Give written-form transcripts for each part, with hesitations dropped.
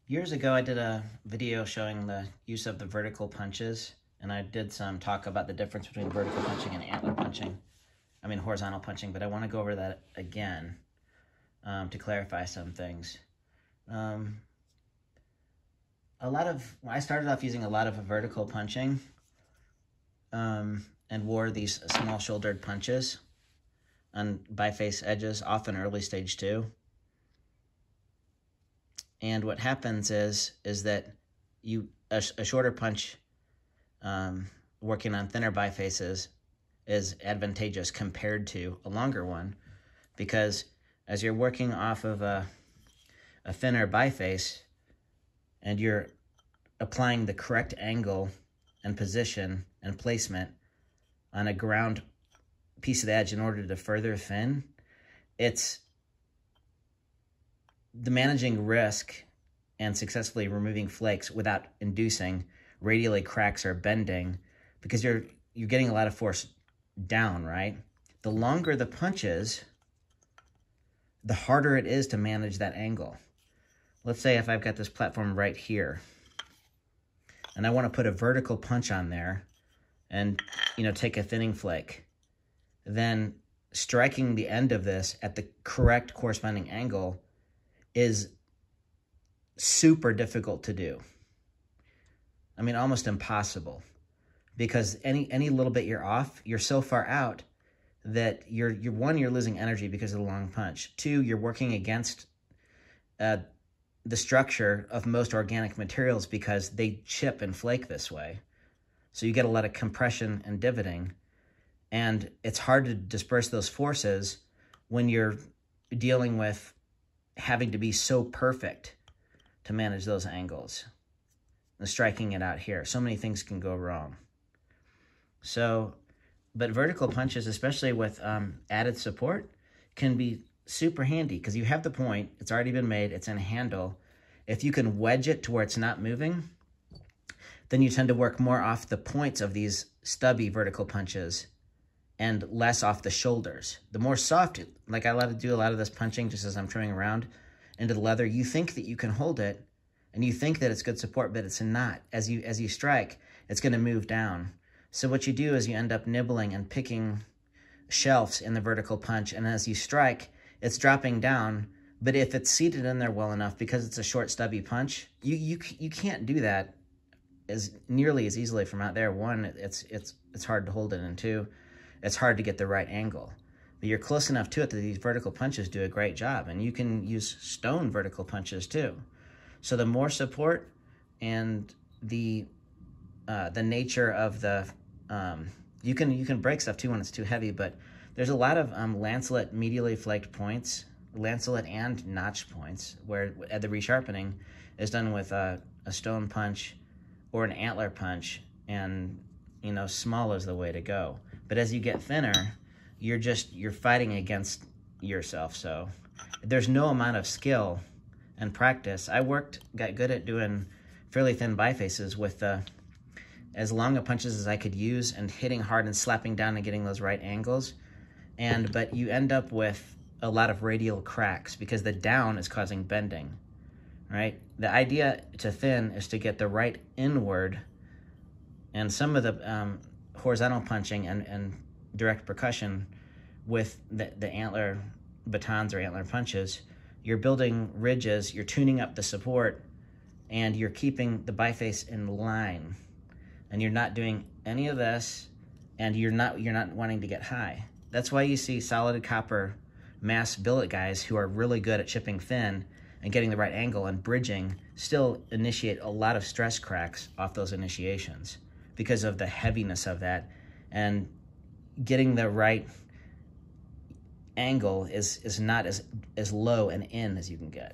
Years ago, I did a video showing the use of the vertical punches, and I did some talk about the difference between vertical punching and antler punching. I mean, horizontal punching, but I want to go over that again to clarify some things. I started off using a lot of vertical punching and wore these small shouldered punches on biface edges, often early stage 2. And what happens is that a shorter punch working on thinner bifaces is advantageous compared to a longer one, because as you're working off of a thinner biface and you're applying the correct angle and position and placement on a ground piece of the edge in order to further thin, it's the managing risk and successfully removing flakes without inducing radially cracks or bending, because you're getting a lot of force down, right? The longer the punch is, the harder it is to manage that angle. Let's say if I've got this platform right here and I want to put a vertical punch on there and, take a thinning flake, then striking the end of this at the correct corresponding angle is super difficult to do. I mean, almost impossible, because any little bit you're off, you're so far out that you're losing energy because of the long punch. 2, you're working against the structure of most organic materials because they chip and flake this way. So you get a lot of compression and divoting, and it's hard to disperse those forces when you're dealing with having to be so perfect to manage those angles and striking it out here. So many things can go wrong. But vertical punches, especially with added support, can be super handy because you have the point, it's already been made, it's in a handle. If you can wedge it to where it's not moving, then you tend to work more off the points of these stubby vertical punches and less off the shoulders. The more soft, like I like to do a lot of this punching just as I'm trimming around into the leather, you think that you can hold it and you think that it's good support, but it's not. As you strike, it's going to move down. So what you do is you end up nibbling and picking shelves in the vertical punch, and as you strike, it's dropping down. But if it's seated in there well enough, because it's a short, stubby punch, you can't do that as nearly as easily from out there. 1, it's hard to hold it, and 2, it's hard to get the right angle. But you're close enough to it that these vertical punches do a great job, and you can use stone vertical punches too. So the more support and the nature of the you can break stuff too when it's too heavy, but there's a lot of lancelet medially flaked points, lancelet and notch points, where the resharpening is done with a stone punch or an antler punch, and small is the way to go. But as you get thinner, you're fighting against yourself. So there's no amount of skill and practice. I got good at doing fairly thin bifaces with as long of punches as I could use and hitting hard and slapping down and getting those right angles. But you end up with a lot of radial cracks because the down is causing bending, right? The idea to thin is to get the right inward, and some of the horizontal punching and direct percussion with the antler batons or antler punches, you're building ridges, you're tuning up the support, and you're keeping the biface in line. And you're not doing any of this, and you're not wanting to get high. That's why you see solid copper mass billet guys who are really good at chipping thin and getting the right angle and bridging still initiate a lot of stress cracks off those initiations because of the heaviness of that, and getting the right angle is not as low and in as you can get,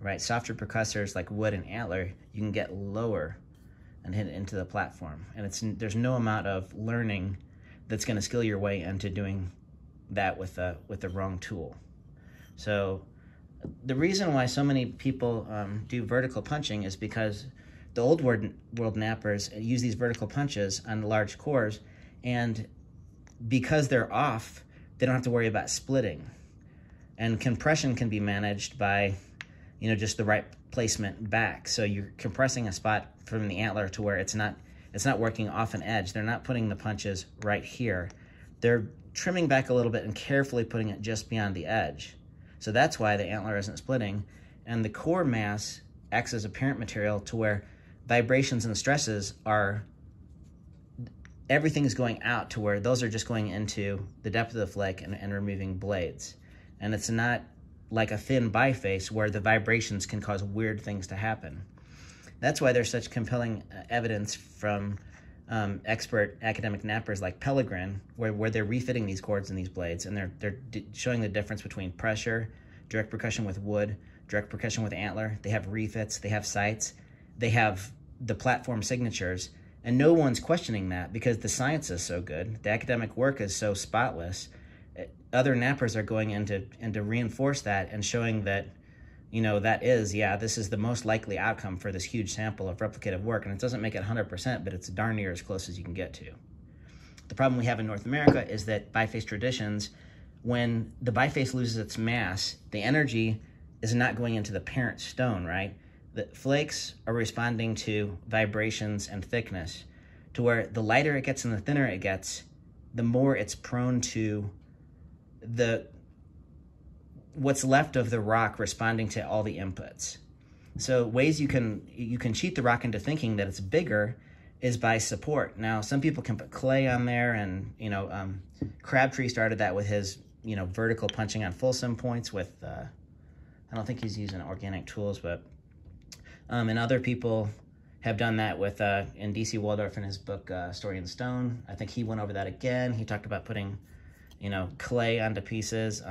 right? Softer percussors like wood and antler, you can get lower and hit into the platform, and there's no amount of learning that's going to skill your way into doing that with the wrong tool. So the reason why so many people do vertical punching is because the old world knappers use these vertical punches on large cores, and because they're off, they don't have to worry about splitting. And compression can be managed by, just the right placement back. So you're compressing a spot from the antler to where it's not working off an edge. They're not putting the punches right here. They're trimming back a little bit and carefully putting it just beyond the edge. So that's why the antler isn't splitting. And the core mass acts as a parent material to where vibrations and stresses are, everything is going out to where those are just going into the depth of the flake and removing blades. And it's not like a thin biface where the vibrations can cause weird things to happen. That's why there's such compelling evidence from expert academic knappers like Pellegrin, where they're refitting these cords and these blades, and they're showing the difference between pressure, direct percussion with wood, direct percussion with antler. They have refits, they have sights, they have the platform signatures, and no one's questioning that because the science is so good, the academic work is so spotless. Other knappers are going in to reinforce that and showing that, you know, this is the most likely outcome for this huge sample of replicative work. And it doesn't make it 100%, but it's darn near as close as you can get to. The problem we have in North America is that biface traditions, when the biface loses its mass, the energy is not going into the parent stone, right? The flakes are responding to vibrations and thickness to where the lighter it gets and the thinner it gets, the more it's prone to what's left of the rock responding to all the inputs. So ways you can cheat the rock into thinking that it's bigger is by support. Now, some people can put clay on there, and Crabtree started that with his vertical punching on Folsom points with I don't think he's using organic tools, but and other people have done that with in DC Waldorf in his book Story in Stone. I think he went over that again. He talked about putting clay onto pieces.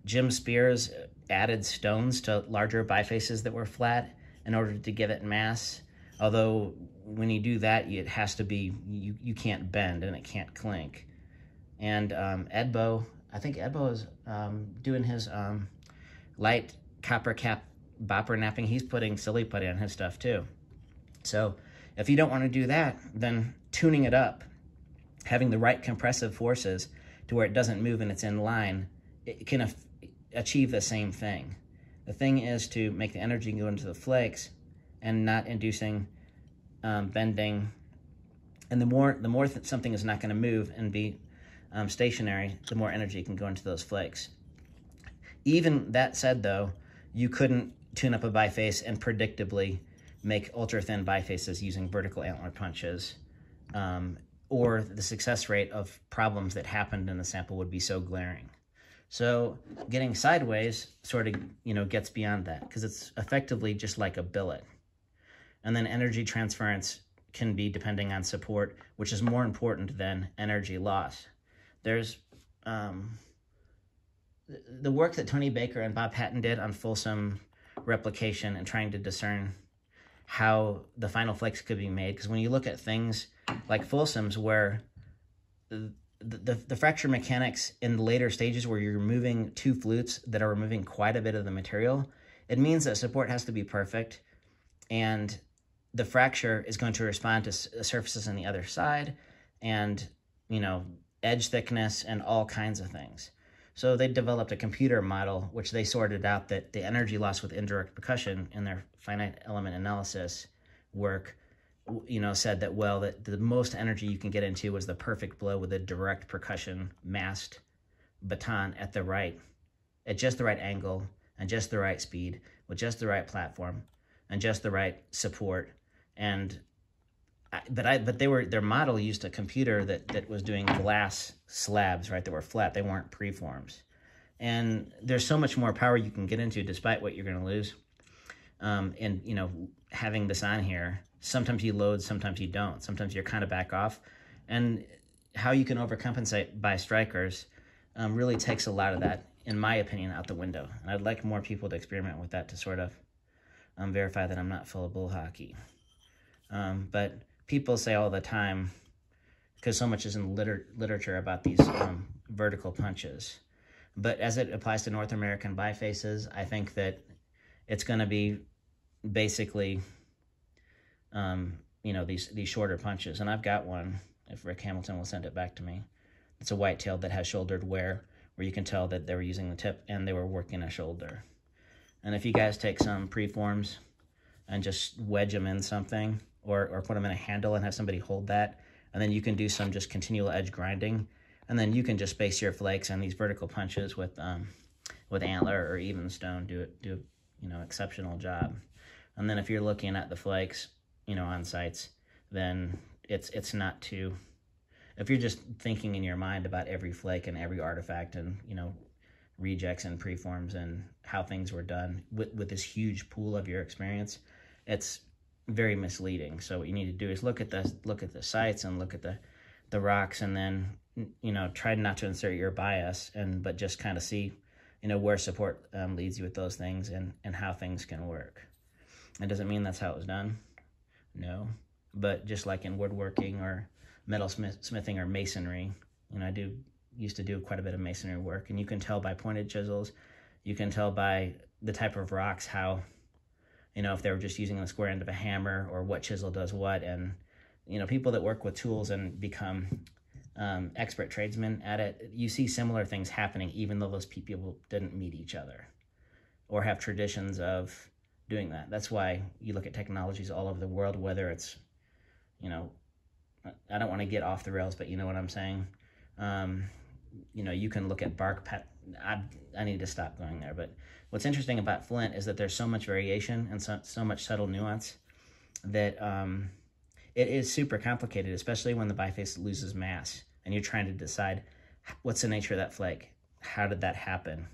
Jim Spears added stones to larger bifaces that were flat in order to give it mass. Although when you do that, it has to be, you can't bend and it can't clink. And Edbo, I think Edbo is doing his light copper cap bopper knapping. He's putting silly putty on his stuff too. So if you don't want to do that, then tuning it up, having the right compressive forces to where it doesn't move and it's in line, it can achieve the same thing. The thing is to make the energy go into the flakes and not inducing bending. And the more something is not going to move and be stationary, the more energy can go into those flakes. Even that said, though, you couldn't tune up a biface and predictably make ultra-thin bifaces using vertical antler punches, or the success rate of problems that happened in the sample would be so glaring. So getting sideways sort of, gets beyond that because it's effectively just like a billet. And then energy transference can be depending on support, which is more important than energy loss. There's the work that Tony Baker and Bob Patton did on Folsom replication and trying to discern how the final flakes could be made. Because when you look at things like Folsom's where the fracture mechanics in the later stages where you're removing two flutes that are removing quite a bit of the material, it means that support has to be perfect and the fracture is going to respond to surfaces on the other side and, edge thickness and all kinds of things. So they developed a computer model which they sorted out that the energy loss with indirect percussion in their finite element analysis work said that, well, that the most energy you can get into was the perfect blow with a direct percussion massed baton at just the right angle and just the right speed with just the right platform and just the right support. And their model used a computer that was doing glass slabs, right, that were flat. They weren't preforms. And there's so much more power you can get into despite what you're going to lose. And having this on here, sometimes you load, sometimes you don't. Sometimes you're kind of back off. And how you can overcompensate by strikers really takes a lot of that, in my opinion, out the window. And I'd like more people to experiment with that to sort of verify that I'm not full of bull hockey. But people say all the time, because so much is in literature about these vertical punches. But as it applies to North American bifaces, I think that it's going to be basically, these shorter punches. And I've got one, if Rick Hamilton will send it back to me. It's a white-tailed that has shouldered wear, where you can tell that they were using the tip and they were working a shoulder. And if you guys take some preforms and just wedge them in something, or put them in a handle and have somebody hold that, and then you can do some just continual edge grinding, and then you can just base your flakes and these vertical punches with Antler or Even Stone do exceptional job. And then if you're looking at the flakes, on sites, then it's not too. If you're just thinking in your mind about every flake and every artifact and rejects and preforms and how things were done with this huge pool of your experience, it's very misleading. So what you need to do is look at the sites and look at the rocks, and then try not to insert your bias, but just kind of see where support leads you with those things and how things can work. It doesn't mean that's how it was done, no, but just like in woodworking or metal smithing or masonry, I used to do quite a bit of masonry work, and you can tell by pointed chisels, you can tell by the type of rocks how, if they were just using the square end of a hammer or what chisel does what. And people that work with tools and become expert tradesmen at it, you see similar things happening even though those people didn't meet each other or have traditions of doing that. That's why you look at technologies all over the world, whether it's, I don't want to get off the rails, but you know what I'm saying? You can look at bark I need to stop going there. But what's interesting about flint is that there's so much variation and so much subtle nuance that it is super complicated, especially when the biface loses mass and you're trying to decide what's the nature of that flake, how did that happen,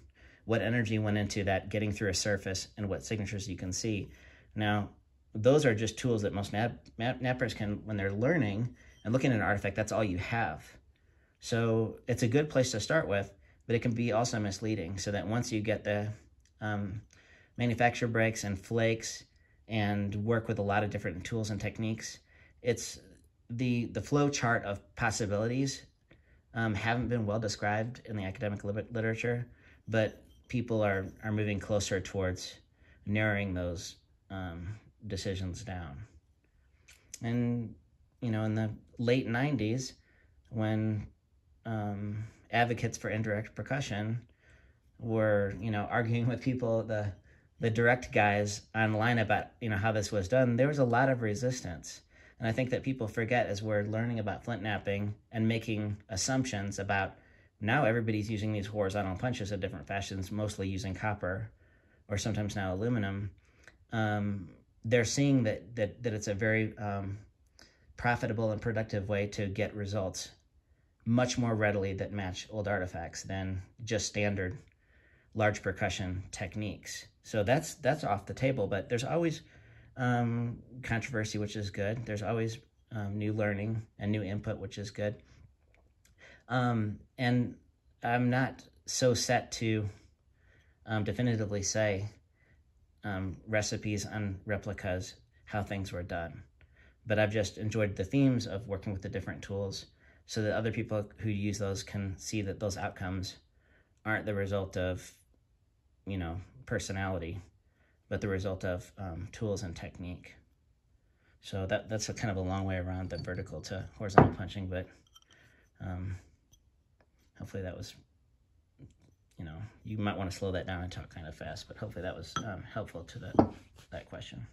what energy went into that getting through a surface, and what signatures you can see. Now, those are just tools that most knappers can, when they're learning and looking at an artifact, that's all you have. So it's a good place to start with, but it can be also misleading, so that once you get the manufacture breaks and flakes and work with a lot of different tools and techniques, it's the flow chart of possibilities haven't been well described in the academic literature, but people are moving closer towards narrowing those decisions down. And, in the late 90s, when advocates for indirect percussion were, arguing with people, the direct guys online about, how this was done, there was a lot of resistance. And I think that people forget as we're learning about flint knapping and making assumptions about now everybody's using these horizontal punches in different fashions, mostly using copper or sometimes now aluminum. They're seeing that it's a very profitable and productive way to get results much more readily that match old artifacts than just standard large percussion techniques. So that's off the table, but there's always controversy, which is good. There's always new learning and new input, which is good. And I'm not so set to definitively say recipes on replicas, how things were done. But I've just enjoyed the themes of working with the different tools so that other people who use those can see that those outcomes aren't the result of, personality, but the result of tools and technique. So that's a kind of a long way around the vertical to horizontal punching, but hopefully that was, you might want to slow that down and talk kind of fast, but hopefully that was helpful to that question.